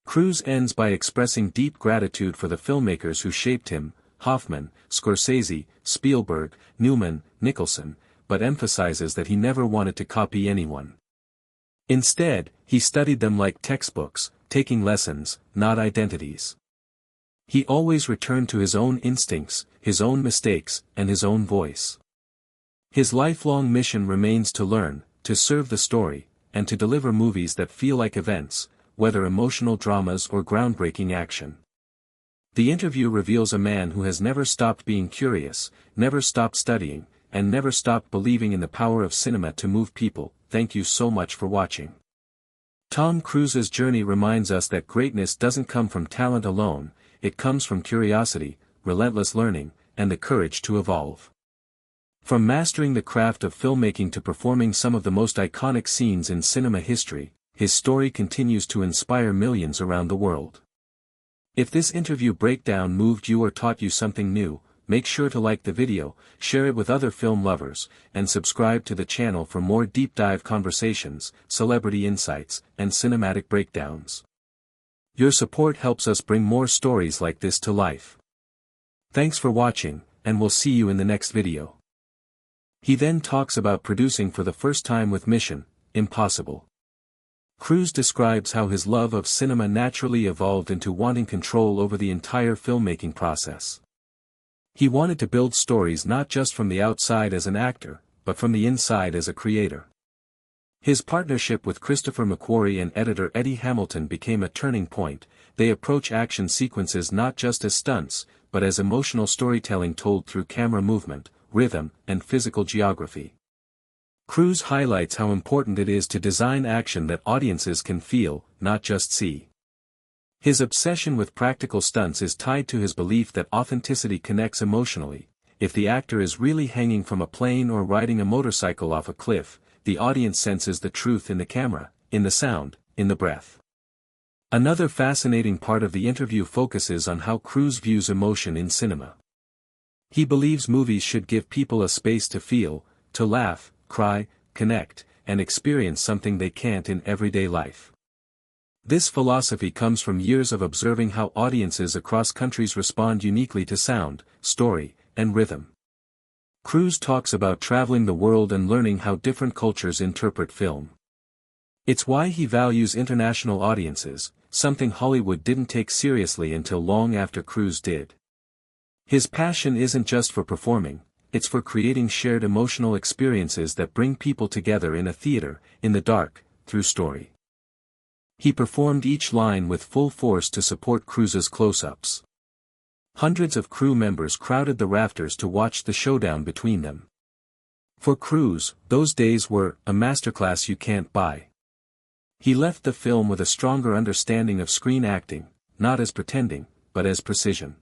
Cruise ends by expressing deep gratitude for the filmmakers who shaped him, Hoffman, Scorsese, Spielberg, Newman, Nicholson, but emphasizes that he never wanted to copy anyone. Instead, he studied them like textbooks, taking lessons, not identities. He always returned to his own instincts, his own mistakes, and his own voice. His lifelong mission remains to learn, to serve the story, and to deliver movies that feel like events, whether emotional dramas or groundbreaking action. The interview reveals a man who has never stopped being curious, never stopped studying, and never stopped believing in the power of cinema to move people. Thank you so much for watching. Tom Cruise's journey reminds us that greatness doesn't come from talent alone, it comes from curiosity, relentless learning, and the courage to evolve. From mastering the craft of filmmaking to performing some of the most iconic scenes in cinema history, his story continues to inspire millions around the world. If this interview breakdown moved you or taught you something new, make sure to like the video, share it with other film lovers, and subscribe to the channel for more deep dive conversations, celebrity insights, and cinematic breakdowns. Your support helps us bring more stories like this to life. Thanks for watching, and we'll see you in the next video. He then talks about producing for the first time with Mission Impossible. Cruise describes how his love of cinema naturally evolved into wanting control over the entire filmmaking process. He wanted to build stories not just from the outside as an actor, but from the inside as a creator. His partnership with Christopher McQuarrie and editor Eddie Hamilton became a turning point. They approach action sequences not just as stunts, but as emotional storytelling told through camera movement, rhythm, and physical geography. Cruise highlights how important it is to design action that audiences can feel, not just see. His obsession with practical stunts is tied to his belief that authenticity connects emotionally. If the actor is really hanging from a plane or riding a motorcycle off a cliff, the audience senses the truth in the camera, in the sound, in the breath. Another fascinating part of the interview focuses on how Cruise views emotion in cinema. He believes movies should give people a space to feel, to laugh, cry, connect, and experience something they can't in everyday life. This philosophy comes from years of observing how audiences across countries respond uniquely to sound, story, and rhythm. Cruise talks about traveling the world and learning how different cultures interpret film. It's why he values international audiences, something Hollywood didn't take seriously until long after Cruise did. His passion isn't just for performing, it's for creating shared emotional experiences that bring people together in a theater, in the dark, through story. He performed each line with full force to support Cruise's close-ups. Hundreds of crew members crowded the rafters to watch the showdown between them. For Cruise, those days were a masterclass you can't buy. He left the film with a stronger understanding of screen acting, not as pretending, but as precision.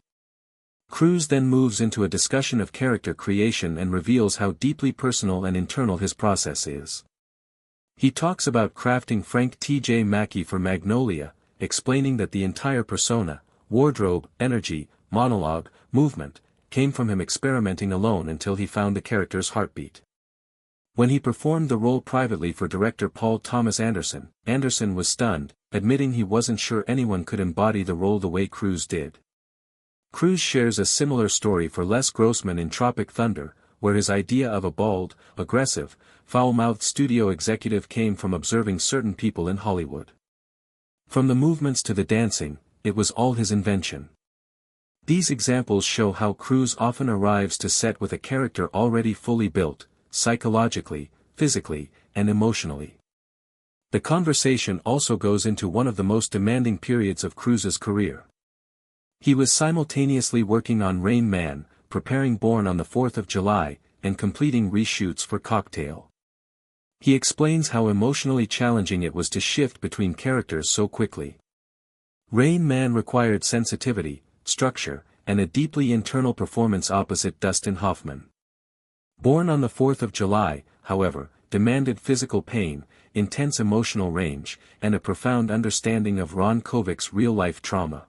Cruise then moves into a discussion of character creation and reveals how deeply personal and internal his process is. He talks about crafting Frank T.J. Mackey for Magnolia, explaining that the entire persona, wardrobe, energy, monologue, movement, came from him experimenting alone until he found the character's heartbeat. When he performed the role privately for director Paul Thomas Anderson, Anderson was stunned, admitting he wasn't sure anyone could embody the role the way Cruise did. Cruise shares a similar story for Les Grossman in Tropic Thunder, where his idea of a bald, aggressive, foul-mouthed studio executive came from observing certain people in Hollywood. From the movements to the dancing, it was all his invention. These examples show how Cruise often arrives to set with a character already fully built, psychologically, physically, and emotionally. The conversation also goes into one of the most demanding periods of Cruise's career. He was simultaneously working on Rain Man, preparing Born on the 4th of July, and completing reshoots for Cocktail. He explains how emotionally challenging it was to shift between characters so quickly. Rain Man required sensitivity, structure, and a deeply internal performance opposite Dustin Hoffman. Born on the 4th of July, however, demanded physical pain, intense emotional range, and a profound understanding of Ron Kovic's real-life trauma.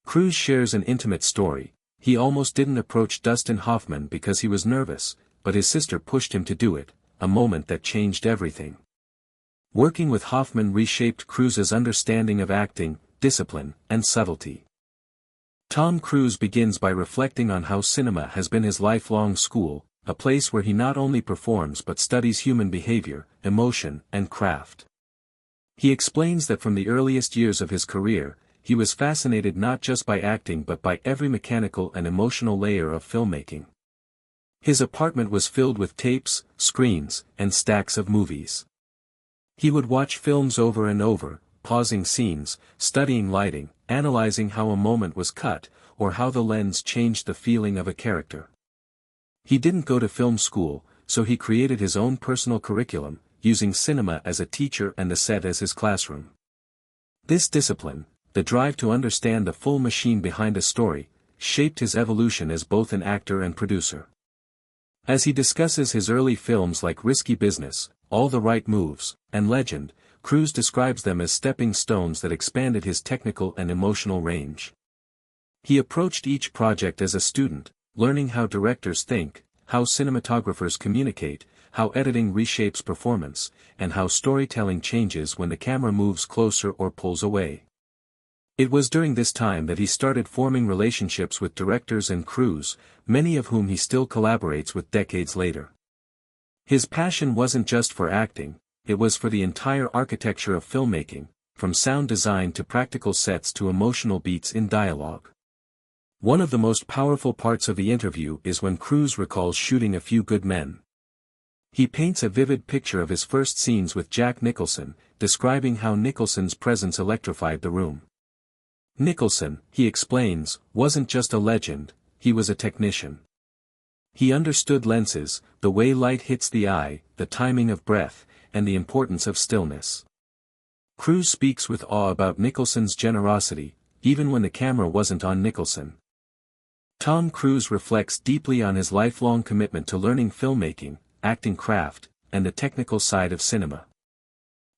Cruise shares an intimate story. He almost didn't approach Dustin Hoffman because he was nervous, but his sister pushed him to do it, a moment that changed everything. Working with Hoffman reshaped Cruise's understanding of acting, discipline, and subtlety. Tom Cruise begins by reflecting on how cinema has been his lifelong school, a place where he not only performs but studies human behavior, emotion, and craft. He explains that from the earliest years of his career, he was fascinated not just by acting but by every mechanical and emotional layer of filmmaking. His apartment was filled with tapes, screens, and stacks of movies. He would watch films over and over, pausing scenes, studying lighting, analyzing how a moment was cut, or how the lens changed the feeling of a character. He didn't go to film school, so he created his own personal curriculum, using cinema as a teacher and the set as his classroom. This discipline, the drive to understand the full machine behind a story, shaped his evolution as both an actor and producer. As he discusses his early films like Risky Business, All the Right Moves, and Legend, Cruise describes them as stepping stones that expanded his technical and emotional range. He approached each project as a student, learning how directors think, how cinematographers communicate, how editing reshapes performance, and how storytelling changes when the camera moves closer or pulls away. It was during this time that he started forming relationships with directors and crews, many of whom he still collaborates with decades later. His passion wasn't just for acting, it was for the entire architecture of filmmaking, from sound design to practical sets to emotional beats in dialogue. One of the most powerful parts of the interview is when Cruise recalls shooting A Few Good Men. He paints a vivid picture of his first scenes with Jack Nicholson, describing how Nicholson's presence electrified the room. Nicholson, he explains, wasn't just a legend, he was a technician. He understood lenses, the way light hits the eye, the timing of breath, and the importance of stillness. Cruise speaks with awe about Nicholson's generosity, even when the camera wasn't on Nicholson. Tom Cruise reflects deeply on his lifelong commitment to learning filmmaking, acting craft, and the technical side of cinema.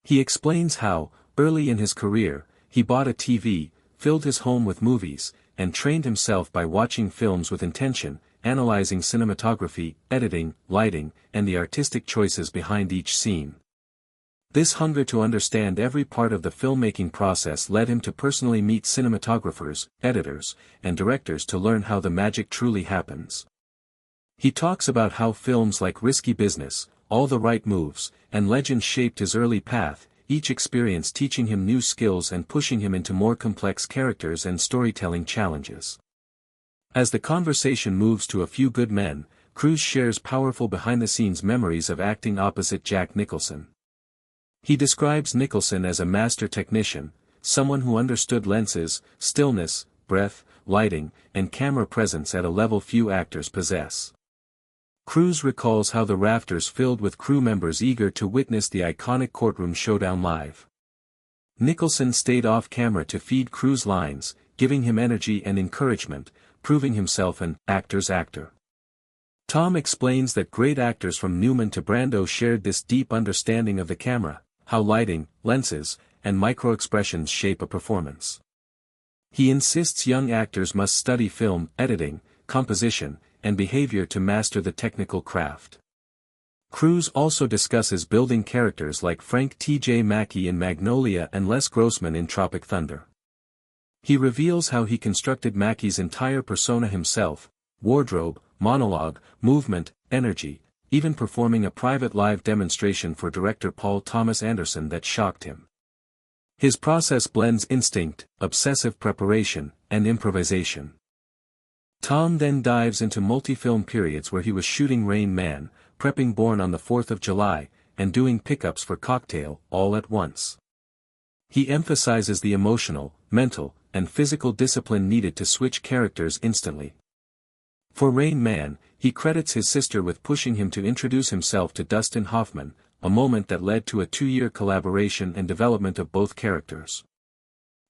He explains how, early in his career, he bought a TV, filled his home with movies, and trained himself by watching films with intention, analyzing cinematography, editing, lighting, and the artistic choices behind each scene. This hunger to understand every part of the filmmaking process led him to personally meet cinematographers, editors, and directors to learn how the magic truly happens. He talks about how films like Risky Business, All the Right Moves, and Legend shaped his early path, each experience teaching him new skills and pushing him into more complex characters and storytelling challenges. As the conversation moves to A Few Good Men, Cruise shares powerful behind-the-scenes memories of acting opposite Jack Nicholson. He describes Nicholson as a master technician, someone who understood lenses, stillness, breath, lighting, and camera presence at a level few actors possess. Cruise recalls how the rafters filled with crew members eager to witness the iconic courtroom showdown live. Nicholson stayed off camera to feed Cruise lines, giving him energy and encouragement, proving himself an actor's actor. Tom explains that great actors from Newman to Brando shared this deep understanding of the camera, how lighting, lenses, and micro-expressions shape a performance. He insists young actors must study film, editing, composition, and behavior to master the technical craft. Cruise also discusses building characters like Frank T.J. Mackey in Magnolia and Les Grossman in Tropic Thunder. He reveals how he constructed Mackey's entire persona himself, wardrobe, monologue, movement, energy, even performing a private live demonstration for director Paul Thomas Anderson that shocked him. His process blends instinct, obsessive preparation, and improvisation. Tom then dives into multi-film periods where he was shooting Rain Man, prepping Born on the 4th of July, and doing pickups for Cocktail, all at once. He emphasizes the emotional, mental, and physical discipline needed to switch characters instantly. For Rain Man, he credits his sister with pushing him to introduce himself to Dustin Hoffman, a moment that led to a 2-year collaboration and development of both characters.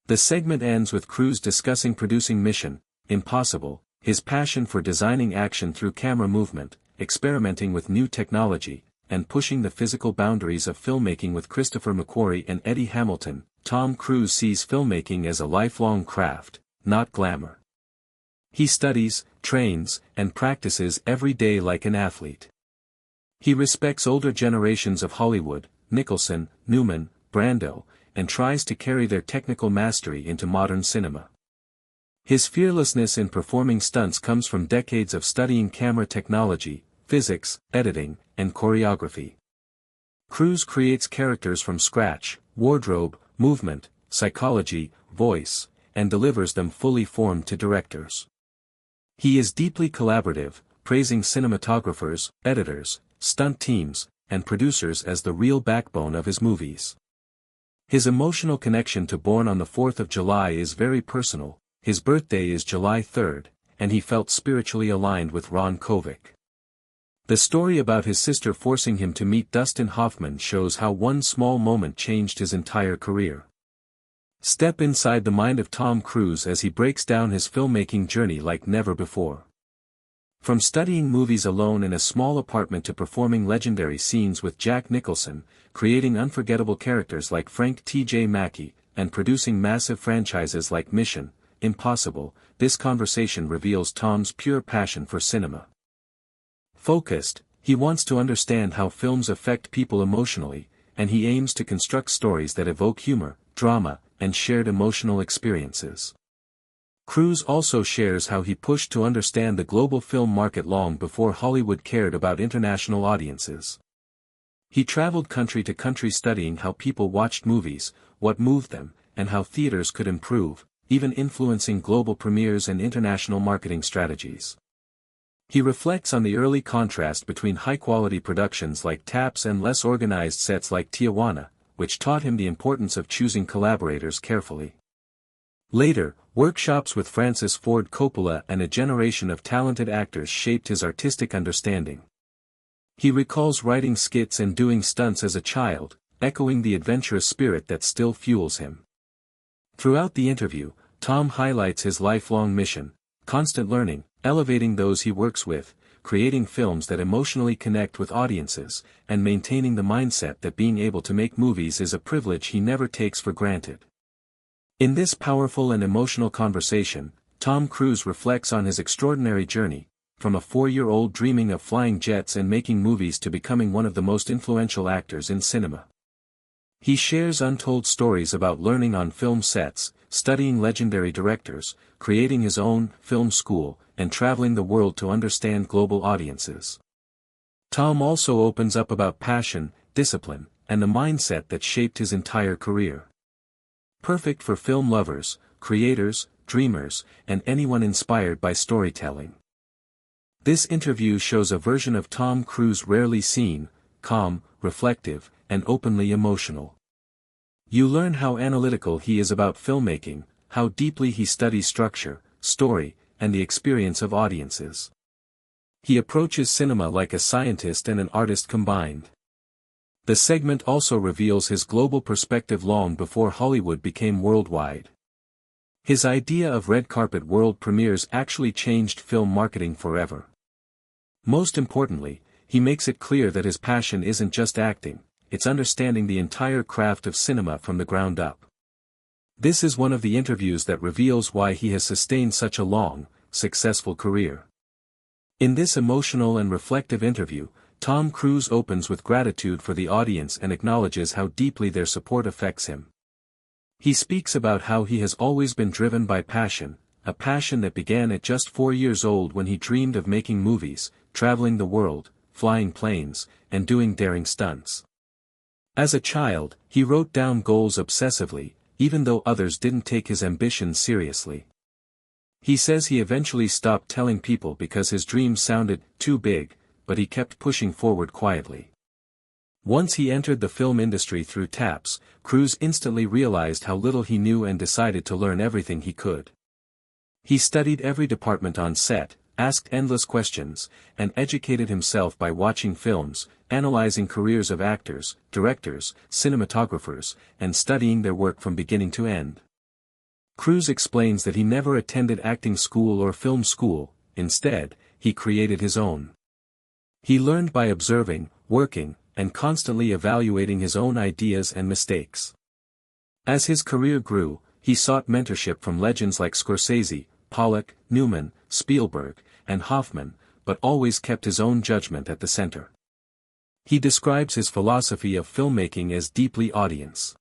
The segment ends with Cruise discussing producing Mission Impossible, his passion for designing action through camera movement, experimenting with new technology, and pushing the physical boundaries of filmmaking with Christopher McQuarrie and Eddie Hamilton. Tom Cruise sees filmmaking as a lifelong craft, not glamour. He studies, trains, and practices every day like an athlete. He respects older generations of Hollywood, Nicholson, Newman, Brando, and tries to carry their technical mastery into modern cinema. His fearlessness in performing stunts comes from decades of studying camera technology, physics, editing, and choreography. Cruise creates characters from scratch, wardrobe, movement, psychology, voice, and delivers them fully formed to directors. He is deeply collaborative, praising cinematographers, editors, stunt teams, and producers as the real backbone of his movies. His emotional connection to Born on the 4th of July is very personal. His birthday is July 3rd, and he felt spiritually aligned with Ron Kovic. The story about his sister forcing him to meet Dustin Hoffman shows how one small moment changed his entire career. Step inside the mind of Tom Cruise as he breaks down his filmmaking journey like never before. From studying movies alone in a small apartment to performing legendary scenes with Jack Nicholson, creating unforgettable characters like Frank T.J. Mackey, and producing massive franchises like Mission Impossible, this conversation reveals Tom's pure passion for cinema. Focused, he wants to understand how films affect people emotionally, and he aims to construct stories that evoke humor, drama, and shared emotional experiences. Cruise also shares how he pushed to understand the global film market long before Hollywood cared about international audiences. He traveled country to country studying how people watched movies, what moved them, and how theaters could improve, even influencing global premieres and international marketing strategies. He reflects on the early contrast between high-quality productions like Taps and less organized sets like Tijuana, which taught him the importance of choosing collaborators carefully. Later, workshops with Francis Ford Coppola and a generation of talented actors shaped his artistic understanding. He recalls writing skits and doing stunts as a child, echoing the adventurous spirit that still fuels him. Throughout the interview, Tom highlights his lifelong mission: constant learning, elevating those he works with, creating films that emotionally connect with audiences, and maintaining the mindset that being able to make movies is a privilege he never takes for granted. In this powerful and emotional conversation, Tom Cruise reflects on his extraordinary journey, from a 4-year-old dreaming of flying jets and making movies to becoming one of the most influential actors in cinema. He shares untold stories about learning on film sets, studying legendary directors, creating his own film school, and traveling the world to understand global audiences. Tom also opens up about passion, discipline, and the mindset that shaped his entire career. Perfect for film lovers, creators, dreamers, and anyone inspired by storytelling. This interview shows a version of Tom Cruise rarely seen: calm, reflective, and openly emotional. You learn how analytical he is about filmmaking, how deeply he studies structure, story, and the experience of audiences. He approaches cinema like a scientist and an artist combined. The segment also reveals his global perspective long before Hollywood became worldwide. His idea of red carpet world premieres actually changed film marketing forever. Most importantly, he makes it clear that his passion isn't just acting, it's understanding the entire craft of cinema from the ground up. This is one of the interviews that reveals why he has sustained such a long, successful career. In this emotional and reflective interview, Tom Cruise opens with gratitude for the audience and acknowledges how deeply their support affects him. He speaks about how he has always been driven by passion, a passion that began at just 4 years old when he dreamed of making movies, traveling the world, flying planes, and doing daring stunts. As a child, he wrote down goals obsessively, even though others didn't take his ambitions seriously. He says he eventually stopped telling people because his dreams sounded too big, but he kept pushing forward quietly. Once he entered the film industry through Taps, Cruise instantly realized how little he knew and decided to learn everything he could. He studied every department on set, asked endless questions, and educated himself by watching films, analyzing careers of actors, directors, cinematographers, and studying their work from beginning to end. Cruise explains that he never attended acting school or film school; instead, he created his own. He learned by observing, working, and constantly evaluating his own ideas and mistakes. As his career grew, he sought mentorship from legends like Scorsese, Pollock, Newman, Spielberg, and Hoffman, but always kept his own judgment at the center. He describes his philosophy of filmmaking as deeply audience.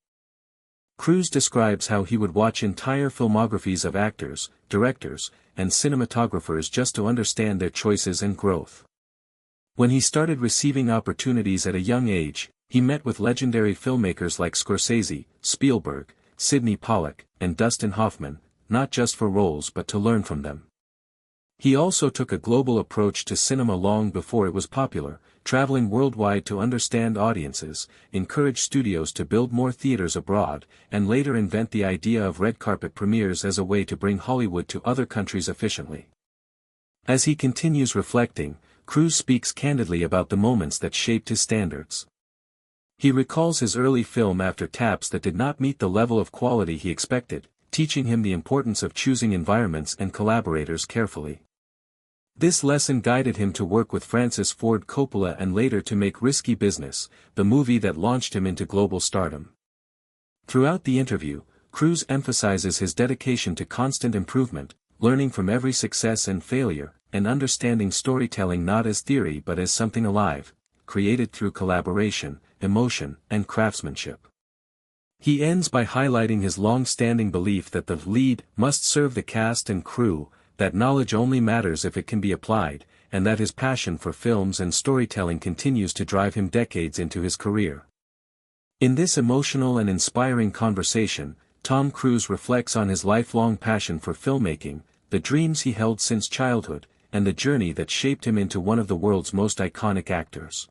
Cruise describes how he would watch entire filmographies of actors, directors, and cinematographers just to understand their choices and growth. When he started receiving opportunities at a young age, he met with legendary filmmakers like Scorsese, Spielberg, Sidney Pollack, and Dustin Hoffman, not just for roles but to learn from them. He also took a global approach to cinema long before it was popular, traveling worldwide to understand audiences, encourage studios to build more theaters abroad, and later invent the idea of red carpet premieres as a way to bring Hollywood to other countries efficiently. As he continues reflecting, Cruise speaks candidly about the moments that shaped his standards. He recalls his early film after taps that did not meet the level of quality he expected, teaching him the importance of choosing environments and collaborators carefully. This lesson guided him to work with Francis Ford Coppola and later to make Risky Business, the movie that launched him into global stardom. Throughout the interview, Cruise emphasizes his dedication to constant improvement, learning from every success and failure, and understanding storytelling not as theory but as something alive, created through collaboration, emotion, and craftsmanship. He ends by highlighting his long-standing belief that the lead must serve the cast and crew, that knowledge only matters if it can be applied, and that his passion for films and storytelling continues to drive him decades into his career. In this emotional and inspiring conversation, Tom Cruise reflects on his lifelong passion for filmmaking, the dreams he held since childhood, and the journey that shaped him into one of the world's most iconic actors.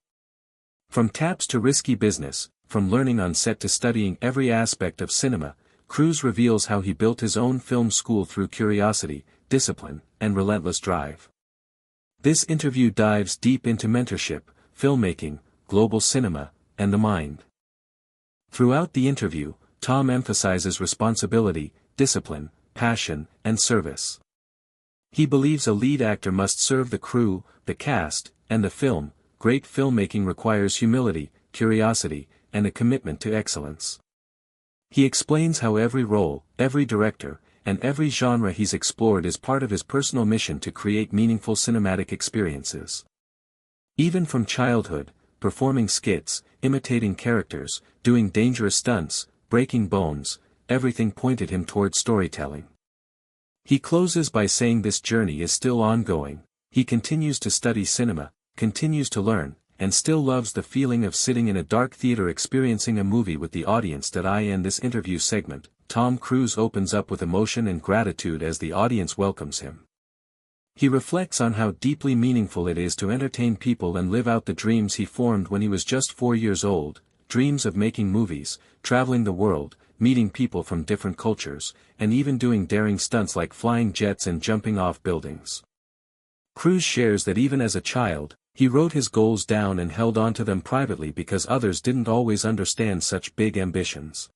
From taps to Risky Business, from learning on set to studying every aspect of cinema, Cruise reveals how he built his own film school through curiosity, discipline, and relentless drive. This interview dives deep into mentorship, filmmaking, global cinema, and the mind. Throughout the interview, Tom emphasizes responsibility, discipline, passion, and service. He believes a lead actor must serve the crew, the cast, and the film. Great filmmaking requires humility, curiosity, and a commitment to excellence. He explains how every role, every director, and every genre he's explored is part of his personal mission to create meaningful cinematic experiences. Even from childhood, performing skits, imitating characters, doing dangerous stunts, breaking bones, everything pointed him toward storytelling. He closes by saying this journey is still ongoing, he continues to study cinema, continues to learn, and still loves the feeling of sitting in a dark theater experiencing a movie with the audience. I end this interview segment. Tom Cruise opens up with emotion and gratitude as the audience welcomes him. He reflects on how deeply meaningful it is to entertain people and live out the dreams he formed when he was just 4 years old, dreams of making movies, traveling the world, meeting people from different cultures, and even doing daring stunts like flying jets and jumping off buildings. Cruise shares that even as a child, he wrote his goals down and held on to them privately because others didn't always understand such big ambitions.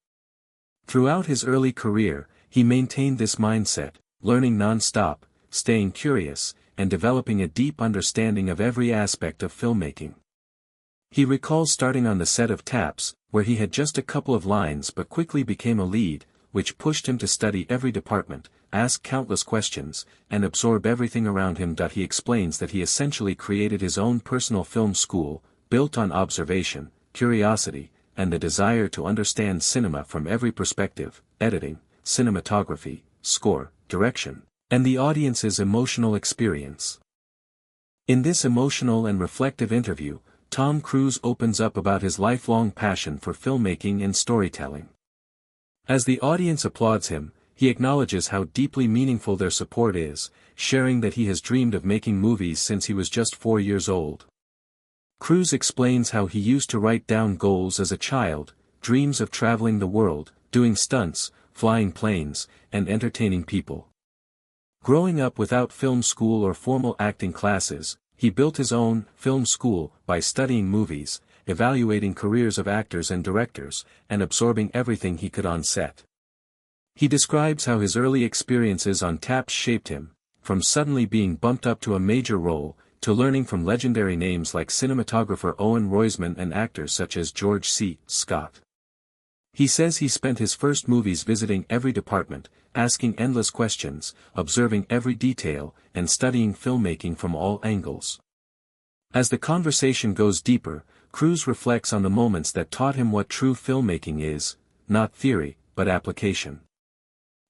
Throughout his early career, he maintained this mindset, learning non-stop, staying curious, and developing a deep understanding of every aspect of filmmaking. He recalls starting on the set of Taps, where he had just a couple of lines but quickly became a lead, which pushed him to study every department, ask countless questions, and absorb everything around him. He explains that he essentially created his own personal film school, built on observation, curiosity, and the desire to understand cinema from every perspective, editing, cinematography, score, direction, and the audience's emotional experience. In this emotional and reflective interview, Tom Cruise opens up about his lifelong passion for filmmaking and storytelling. As the audience applauds him, he acknowledges how deeply meaningful their support is, sharing that he has dreamed of making movies since he was just 4 years old. Cruise explains how he used to write down goals as a child, dreams of traveling the world, doing stunts, flying planes, and entertaining people. Growing up without film school or formal acting classes, he built his own film school by studying movies, evaluating careers of actors and directors, and absorbing everything he could on set. He describes how his early experiences on Taps shaped him, from suddenly being bumped up to a major role, to learning from legendary names like cinematographer Owen Roizman and actors such as George C. Scott. He says he spent his first movies visiting every department, asking endless questions, observing every detail, and studying filmmaking from all angles. As the conversation goes deeper, Cruise reflects on the moments that taught him what true filmmaking is, not theory, but application.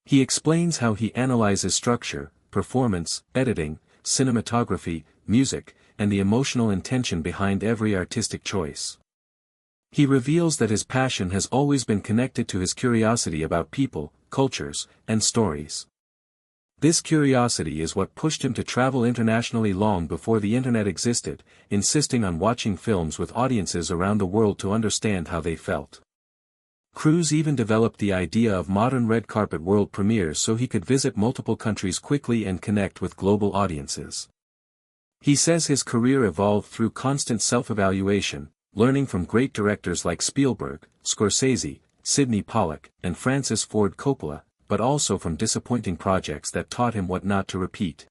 He explains how he analyzes structure, performance, editing, cinematography, music, and the emotional intention behind every artistic choice. He reveals that his passion has always been connected to his curiosity about people, cultures, and stories. This curiosity is what pushed him to travel internationally long before the internet existed, insisting on watching films with audiences around the world to understand how they felt. Cruise even developed the idea of modern red carpet world premieres so he could visit multiple countries quickly and connect with global audiences. He says his career evolved through constant self-evaluation, learning from great directors like Spielberg, Scorsese, Sidney Pollack, and Francis Ford Coppola, but also from disappointing projects that taught him what not to repeat.